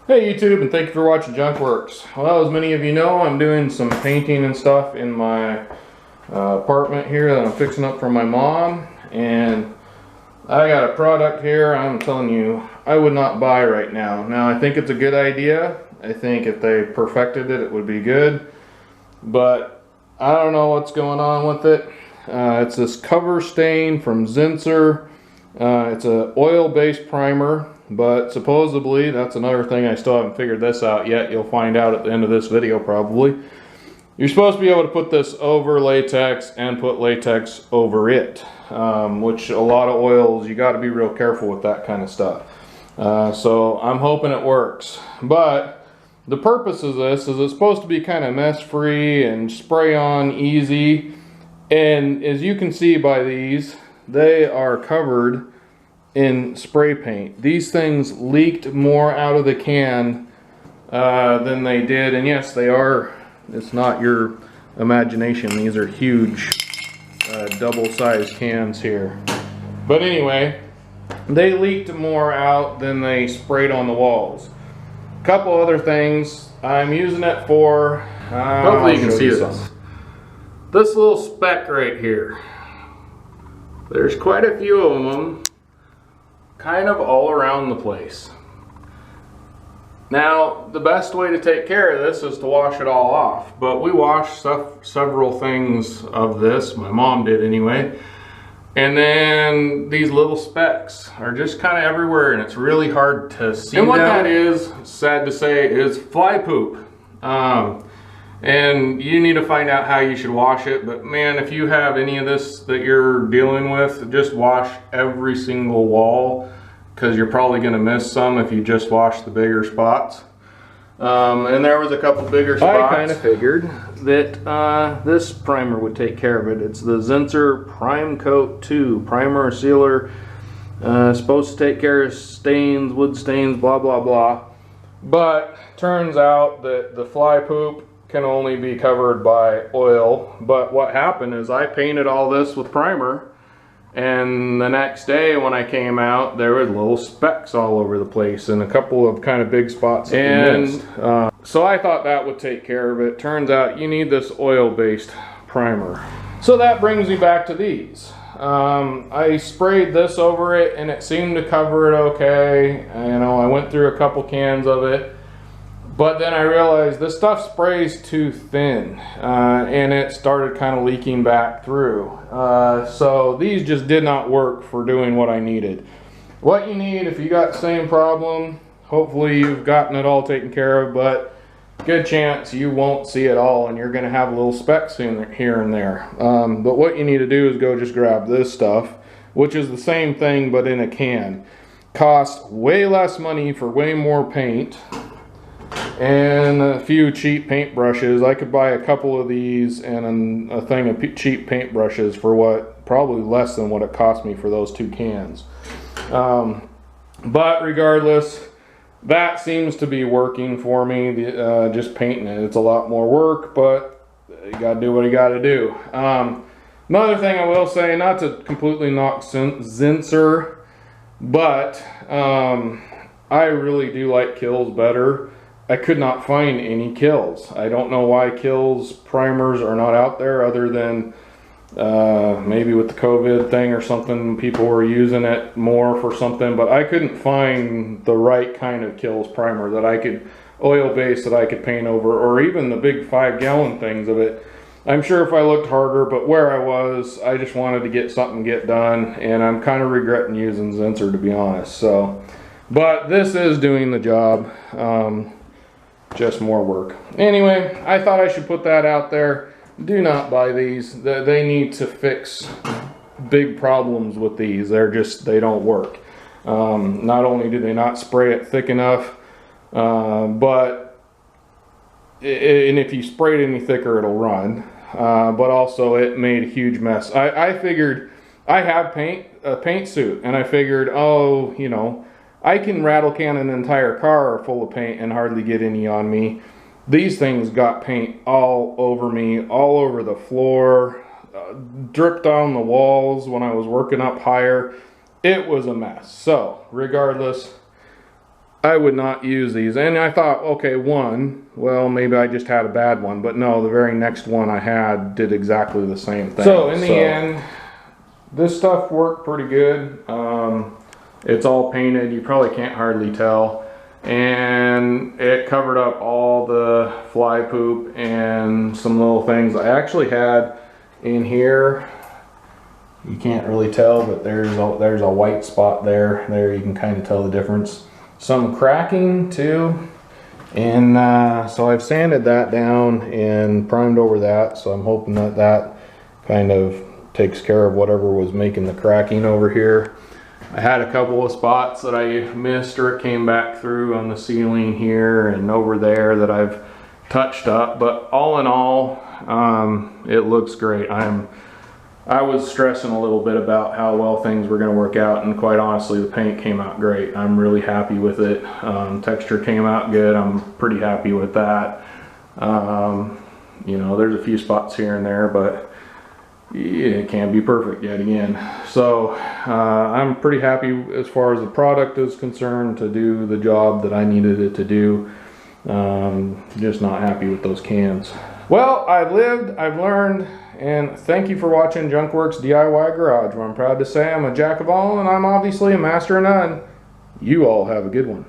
Hey YouTube, and thank you for watching Junkworks. Well, as many of you know, I'm doing some painting and stuff in my apartment here that I'm fixing up for my mom, and I got a product here I'm telling you I would not buy right now. Now, I think it's a good idea. I think if they perfected it, it would be good, but I don't know what's going on with it. It's this cover stain from Zinsser. It's an oil-based primer, but supposedly, that's another thing, I still haven't figured this out yet. You'll find out at the end of this video probably. You're supposed to be able to put this over latex and put latex over it, which a lot of oils, you got to be real careful with that kind of stuff. So I'm hoping it works. But the purpose of this is it's supposed to be kind of mess-free and spray on easy. And as you can see by these, they are covered in spray paint. These things leaked more out of the can than they did, and yes, they are, it's not your imagination, these are huge double-sized cans here. But anyway, they leaked more out than they sprayed on the walls. A couple other things I'm using it for, hopefully you can see this. This little speck right here. There's quite a few of them, kind of all around the place. Now, the best way to take care of this is to wash it all off, but we washed several things of this, my mom did anyway, and then these little specks are just kind of everywhere, and it's really hard to see. And what that is, sad to say, is fly poop. And you need to find out how you should wash it, but man, if you have any of this that you're dealing with, just wash every single wall, because you're probably going to miss some if you just wash the bigger spots. And there was a couple bigger spots. I kind of figured that this primer would take care of it. It's the Zinsser Prime Coat 2 primer sealer, supposed to take care of stains, wood stains, blah blah blah. But turns out that the fly poop can only be covered by oil. But what happened is I painted all this with primer, and the next day when I came out, there were little specks all over the place and a couple of kind of big spots. And so I thought that would take care of it. Turns out you need this oil-based primer. So that brings me back to these. I sprayed this over it and it seemed to cover it okay. You know, I went through a couple cans of it. But then I realized this stuff sprays too thin, and it started kind of leaking back through. So these just did not work for doing what I needed. What you need, if you got the same problem, hopefully you've gotten it all taken care of, but good chance you won't see it all, and you're going to have little specks in here and there. But what you need to do is go just grab this stuff, which is the same thing but in a can. Costs way less money for way more paint. And a few cheap paint brushes. I could buy a couple of these and a thing of cheap paint brushes for what, probably less than what it cost me for those 2 cans. But regardless, that seems to be working for me, just painting it. It's a lot more work, but you gotta do what you gotta do. Another thing I will say, not to completely knock Zinsser, but I really do like Kills better. I could not find any Kills. I don't know why Kills primers are not out there, other than maybe with the COVID thing or something, people were using it more for something, but I couldn't find the right kind of Kills primer that I could, oil-based, that I could paint over, or even the big 5-gallon things of it. I'm sure if I looked harder, but where I was, I just wanted to get something done, and I'm kind of regretting using Zinsser, to be honest. So, but this is doing the job. Just more work. Anyway, I thought I should put that out there. Do not buy these. They need to fix big problems with these. They don't work. Not only do they not spray it thick enough, but and if you spray it any thicker, it'll run. But also it made a huge mess. I figured, I have a paint suit, and I figured, oh, you know, I can rattle can an entire car full of paint and hardly get any on me. These things got paint all over me, all over the floor, dripped on the walls when I was working up higher. It was a mess. So, regardless, I would not use these. And I thought, okay, one, well, maybe I just had a bad one, but no, the very next one I had did exactly the same thing. So in the end, this stuff worked pretty good. It's all painted, you probably can't hardly tell. And it covered up all the fly poop and some little things. I actually had in here, you can't really tell, but there's a white spot there. There you can kind of tell the difference. Some cracking too. And so I've sanded that down and primed over that. So I'm hoping that that kind of takes care of whatever was making the cracking over here. I had a couple of spots that I missed or it came back through on the ceiling here and over there that I've touched up, but all in all, it looks great. I was stressing a little bit about how well things were going to work out, and quite honestly, the paint came out great. I'm really happy with it. Texture came out good. I'm pretty happy with that. You know, there's a few spots here and there, but it can't be perfect yet again. So I'm pretty happy as far as the product is concerned to do the job that I needed it to do. Just not happy with those cans. Well, I've lived, I've learned, and thank you for watching Junkworks DIY Garage, where I'm proud to say I'm a jack of all and I'm obviously a master of none. You all have a good one.